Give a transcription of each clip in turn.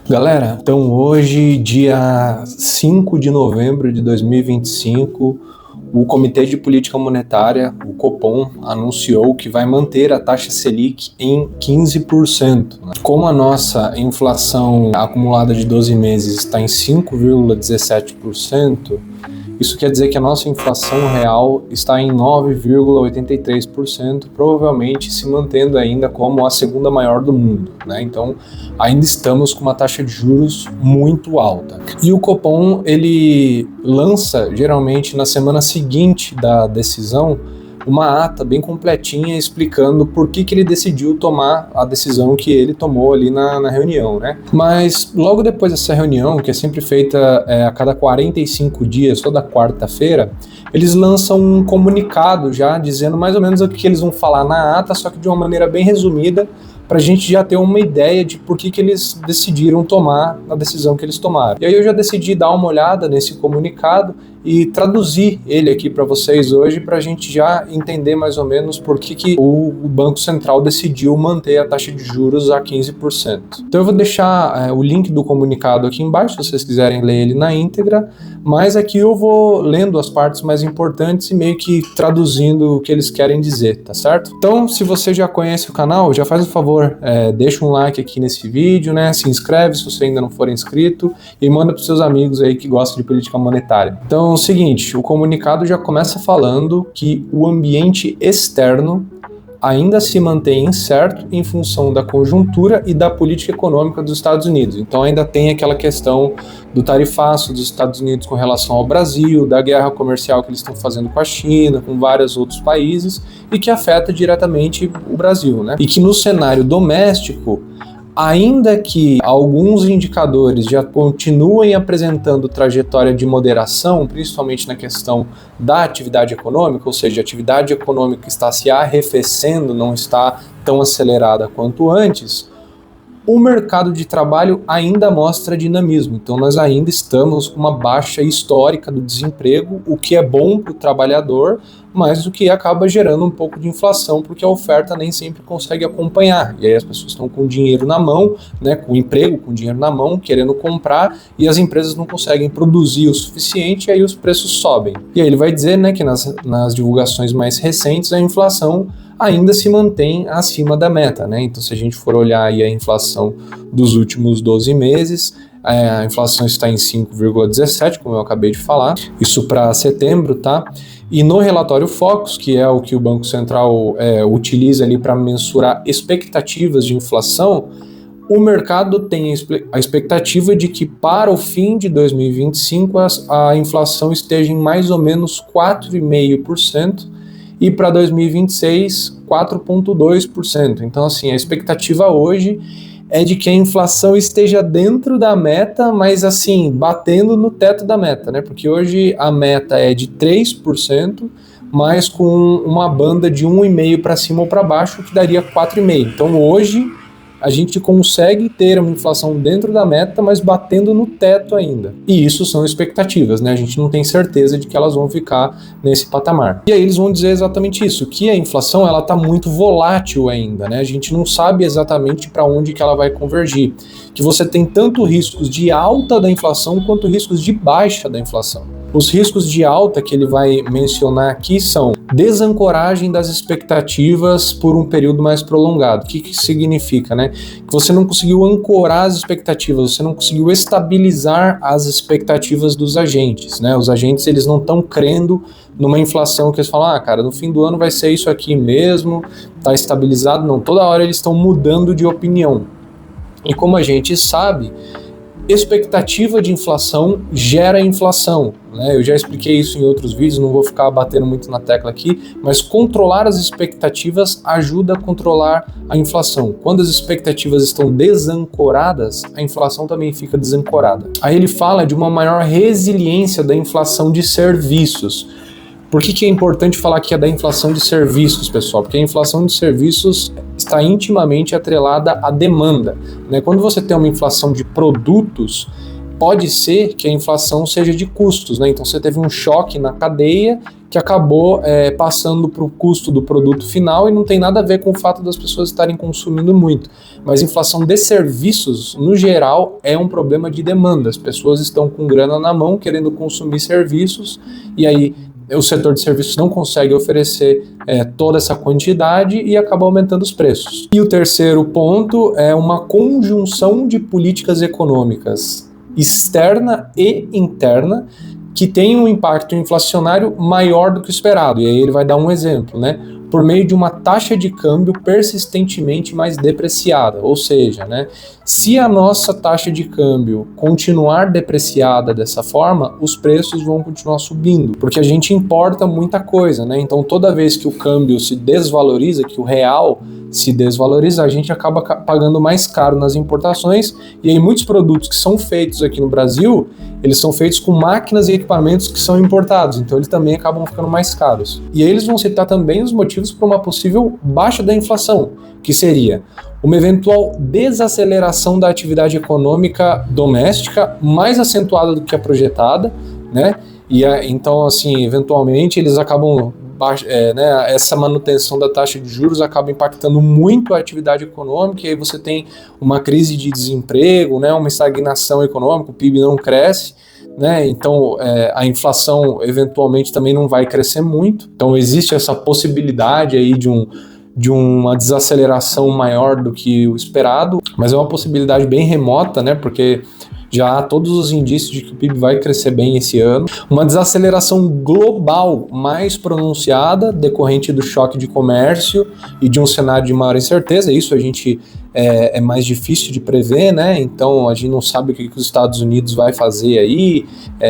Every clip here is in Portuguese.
Galera, então hoje, dia 5 de novembro de 2025, o Comitê de Política Monetária, o Copom, anunciou que vai manter a taxa Selic em 15%. Como a nossa inflação acumulada de 12 meses está em 5,17%, isso quer dizer que a nossa inflação real está em 9,83%, provavelmente se mantendo ainda como a segunda maior do mundo, né? Então, ainda estamos com uma taxa de juros muito alta. E o Copom, ele lança, geralmente na semana seguinte da decisão, uma ata bem completinha explicando por que ele decidiu tomar a decisão que ele tomou ali na reunião, né? Mas logo depois dessa reunião, que é sempre feita a cada 45 dias, toda quarta-feira, eles lançam um comunicado já dizendo mais ou menos o que eles vão falar na ata, só que de uma maneira bem resumida, para a gente já ter uma ideia de por que eles decidiram tomar a decisão que eles tomaram. E aí eu já decidi dar uma olhada nesse comunicado e traduzir ele aqui para vocês hoje, para a gente já entender mais ou menos por que o Banco Central decidiu manter a taxa de juros a 15%. Então eu vou deixar o link do comunicado aqui embaixo, se vocês quiserem ler ele na íntegra, mas aqui eu vou lendo as partes mais importantes e meio que traduzindo o que eles querem dizer, tá certo? Então, se você já conhece o canal, já faz o favor, deixa um like aqui nesse vídeo, né? Se inscreve se você ainda não for inscrito e manda para seus amigos aí que gostam de política monetária. Então, é o seguinte, o comunicado já começa falando que o ambiente externo ainda se mantém incerto em função da conjuntura e da política econômica dos Estados Unidos. Então ainda tem aquela questão do tarifaço dos Estados Unidos com relação ao Brasil, da guerra comercial que eles estão fazendo com a China, com vários outros países, e que afeta diretamente o Brasil, né? E que no cenário doméstico, ainda que alguns indicadores já continuem apresentando trajetória de moderação, principalmente na questão da atividade econômica, ou seja, a atividade econômica está se arrefecendo, não está tão acelerada quanto antes, o mercado de trabalho ainda mostra dinamismo. Então nós ainda estamos com uma baixa histórica do desemprego, o que é bom para o trabalhador, mas o que acaba gerando um pouco de inflação, porque a oferta nem sempre consegue acompanhar. E aí as pessoas estão com dinheiro na mão, né, com emprego, com dinheiro na mão, querendo comprar, e as empresas não conseguem produzir o suficiente, e aí os preços sobem. E aí ele vai dizer, né, que nas divulgações mais recentes a inflação ainda se mantém acima da meta, né? Então, se a gente for olhar aí a inflação dos últimos 12 meses, a inflação está em 5,17, como eu acabei de falar, isso para setembro, tá? E no relatório Focus, que é o que o Banco Central utiliza ali para mensurar expectativas de inflação, o mercado tem a expectativa de que para o fim de 2025 a inflação esteja em mais ou menos 4,5%, e para 2026, 4,2%. Então, assim, a expectativa hoje é de que a inflação esteja dentro da meta, mas, assim, batendo no teto da meta, né? Porque hoje a meta é de 3%, mas com uma banda de 1,5% para cima ou para baixo, que daria 4,5%. Então, hoje a gente consegue ter uma inflação dentro da meta, mas batendo no teto ainda. E isso são expectativas, né? A gente não tem certeza de que elas vão ficar nesse patamar. E aí eles vão dizer exatamente isso, que a inflação ela está muito volátil ainda, né? A gente não sabe exatamente para onde que ela vai convergir. Que você tem tanto riscos de alta da inflação quanto riscos de baixa da inflação. Os riscos de alta que ele vai mencionar aqui são desancoragem das expectativas por um período mais prolongado. O que significa, né? Que você não conseguiu ancorar as expectativas, você não conseguiu estabilizar as expectativas dos agentes, né? Os agentes, eles não estão crendo numa inflação que eles falam, cara, no fim do ano vai ser isso aqui mesmo, tá estabilizado. Não, toda hora eles estão mudando de opinião. E como a gente sabe, expectativa de inflação gera inflação, né? Eu já expliquei isso em outros vídeos, não vou ficar batendo muito na tecla aqui, mas controlar as expectativas ajuda a controlar a inflação. Quando as expectativas estão desancoradas, a inflação também fica desancorada. Aí ele fala de uma maior resiliência da inflação de serviços. Por que é importante falar que é da inflação de serviços, pessoal? Porque a inflação de serviços está intimamente atrelada à demanda, né? Quando você tem uma inflação de produtos, pode ser que a inflação seja de custos, né? Então você teve um choque na cadeia que acabou passando para o custo do produto final e não tem nada a ver com o fato das pessoas estarem consumindo muito. Mas inflação de serviços, no geral, é um problema de demanda. As pessoas estão com grana na mão querendo consumir serviços e aí o setor de serviços não consegue oferecer toda essa quantidade e acaba aumentando os preços. E o terceiro ponto é uma conjunção de políticas econômicas externa e interna que tem um impacto inflacionário maior do que o esperado. E aí ele vai dar um exemplo, né? Por meio de uma taxa de câmbio persistentemente mais depreciada. Ou seja, né, se a nossa taxa de câmbio continuar depreciada dessa forma, os preços vão continuar subindo, porque a gente importa muita coisa, né? Então toda vez que o câmbio se desvaloriza, que o real se desvaloriza, a gente acaba pagando mais caro nas importações, e aí muitos produtos que são feitos aqui no Brasil, eles são feitos com máquinas e equipamentos que são importados, então eles também acabam ficando mais caros. E aí eles vão citar também os motivos para uma possível baixa da inflação, que seria uma eventual desaceleração da atividade econômica doméstica mais acentuada do que a projetada, né? E então, assim, eventualmente eles acabam essa manutenção da taxa de juros acaba impactando muito a atividade econômica, e aí você tem uma crise de desemprego, né, uma estagnação econômica, o PIB não cresce, né, então a inflação eventualmente também não vai crescer muito, então existe essa possibilidade aí de uma desaceleração maior do que o esperado, mas é uma possibilidade bem remota, né, porque já há todos os indícios de que o PIB vai crescer bem esse ano. Uma desaceleração global mais pronunciada, decorrente do choque de comércio e de um cenário de maior incerteza. Isso a gente é mais difícil de prever, né? Então a gente não sabe o que os Estados Unidos vai fazer aí,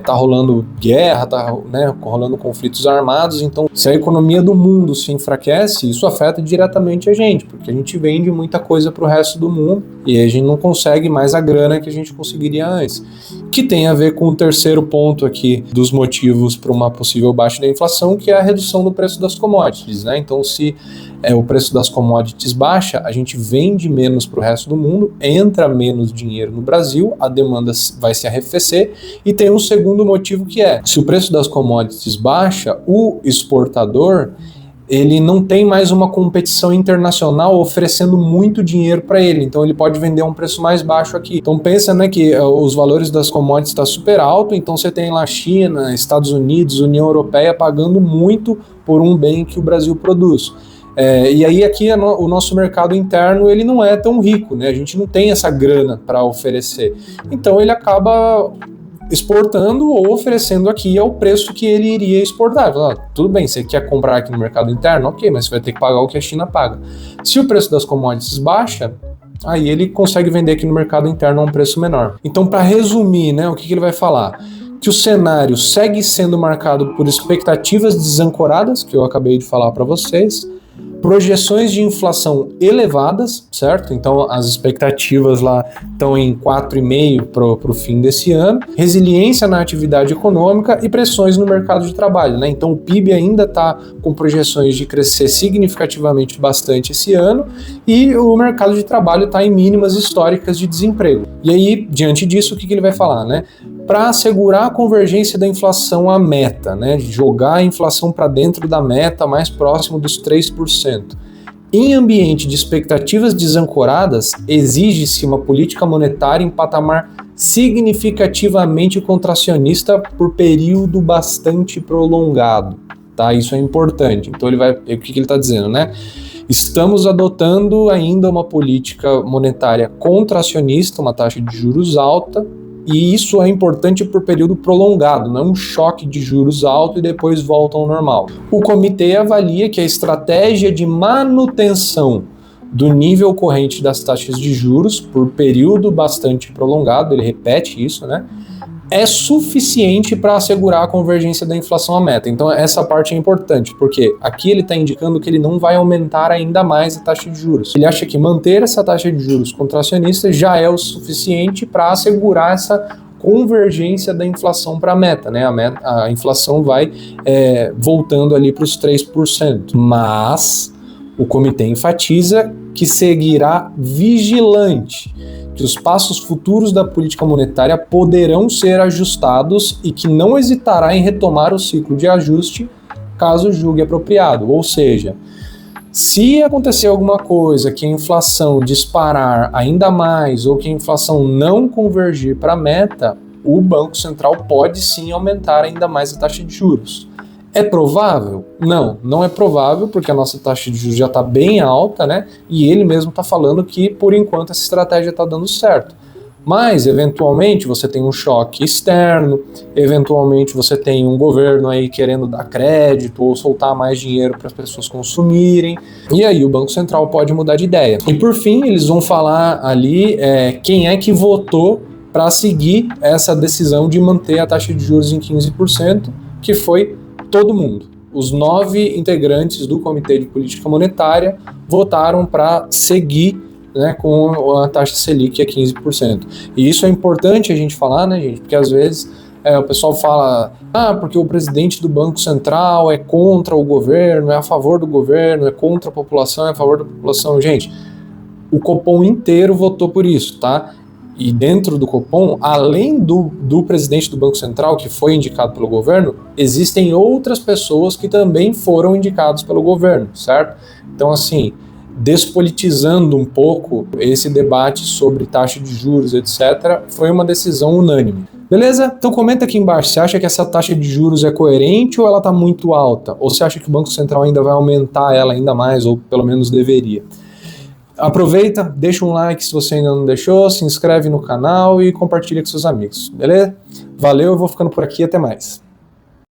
tá rolando guerra, tá, né, rolando conflitos armados. Então, se a economia do mundo se enfraquece, isso afeta diretamente a gente, porque a gente vende muita coisa para o resto do mundo e a gente não consegue mais a grana que a gente conseguiria antes. Que tem a ver com o terceiro ponto aqui dos motivos para uma possível baixa da inflação, que é a redução do preço das commodities, né? Então, se o preço das commodities baixa, a gente vende menos para o resto do mundo, entra menos dinheiro no Brasil, a demanda vai se arrefecer, e tem um segundo motivo que se o preço das commodities baixa, o exportador ele não tem mais uma competição internacional oferecendo muito dinheiro para ele, então ele pode vender a um preço mais baixo aqui. Então pensa, né, que os valores das commodities estão super alto, então você tem lá China, Estados Unidos, União Europeia pagando muito por um bem que o Brasil produz. E aí aqui o nosso mercado interno ele não é tão rico, né? A gente não tem essa grana para oferecer, então ele acaba exportando ou oferecendo aqui ao preço que ele iria exportar. Tudo bem, você quer comprar aqui no mercado interno? Ok, mas você vai ter que pagar o que a China paga. Se o preço das commodities baixa, aí ele consegue vender aqui no mercado interno a um preço menor. Então, para resumir, né, o que ele vai falar? Que o cenário segue sendo marcado por expectativas desancoradas, que eu acabei de falar para vocês, projeções de inflação elevadas, certo? Então as expectativas lá estão em 4,5% para o fim desse ano, resiliência na atividade econômica e pressões no mercado de trabalho, né? Então o PIB ainda está com projeções de crescer significativamente bastante esse ano e o mercado de trabalho está em mínimas históricas de desemprego. E aí, diante disso, o que ele vai falar, né? Para assegurar a convergência da inflação à meta, né? Jogar a inflação para dentro da meta mais próximo dos 3%. Em ambiente de expectativas desancoradas, exige-se uma política monetária em patamar significativamente contracionista por período bastante prolongado, tá? Isso é importante. Então o que ele está dizendo, né? Estamos adotando ainda uma política monetária contracionista, uma taxa de juros alta, e isso é importante por período prolongado, não é um choque de juros alto e depois volta ao normal. O comitê avalia que a estratégia de manutenção do nível corrente das taxas de juros por período bastante prolongado, ele repete isso, né? É suficiente para assegurar a convergência da inflação à meta. Então essa parte é importante, porque aqui ele está indicando que ele não vai aumentar ainda mais a taxa de juros. Ele acha que manter essa taxa de juros contracionista já é o suficiente para assegurar essa convergência da inflação para a meta, né? A inflação vai voltando ali para os 3%. Mas o comitê enfatiza que seguirá vigilante, que que os passos futuros da política monetária poderão ser ajustados e que não hesitará em retomar o ciclo de ajuste caso julgue apropriado. Ou seja, se acontecer alguma coisa que a inflação disparar ainda mais ou que a inflação não convergir para a meta, o Banco Central pode sim aumentar ainda mais a taxa de juros. É provável? Não, não é provável, porque a nossa taxa de juros já está bem alta, né? E ele mesmo está falando que, por enquanto, essa estratégia está dando certo. Mas, eventualmente, você tem um choque externo, eventualmente você tem um governo aí querendo dar crédito ou soltar mais dinheiro para as pessoas consumirem, e aí o Banco Central pode mudar de ideia. E, por fim, eles vão falar ali quem é que votou para seguir essa decisão de manter a taxa de juros em 15%, que foi todo mundo. Os 9 integrantes do Comitê de Política Monetária votaram para seguir, né, com a taxa Selic a 15%. E isso é importante a gente falar, né, gente? Porque às vezes o pessoal fala, porque o presidente do Banco Central é contra o governo, é a favor do governo, é contra a população, é a favor da população. Gente, o Copom inteiro votou por isso, tá? E dentro do Copom, além do presidente do Banco Central, que foi indicado pelo governo, existem outras pessoas que também foram indicadas pelo governo, certo? Então, assim, despolitizando um pouco esse debate sobre taxa de juros, etc., foi uma decisão unânime. Beleza? Então comenta aqui embaixo, você acha que essa taxa de juros é coerente ou ela está muito alta? Ou você acha que o Banco Central ainda vai aumentar ela ainda mais, ou pelo menos deveria? Aproveita, deixa um like se você ainda não deixou, se inscreve no canal e compartilha com seus amigos, beleza? Valeu, eu vou ficando por aqui, até mais.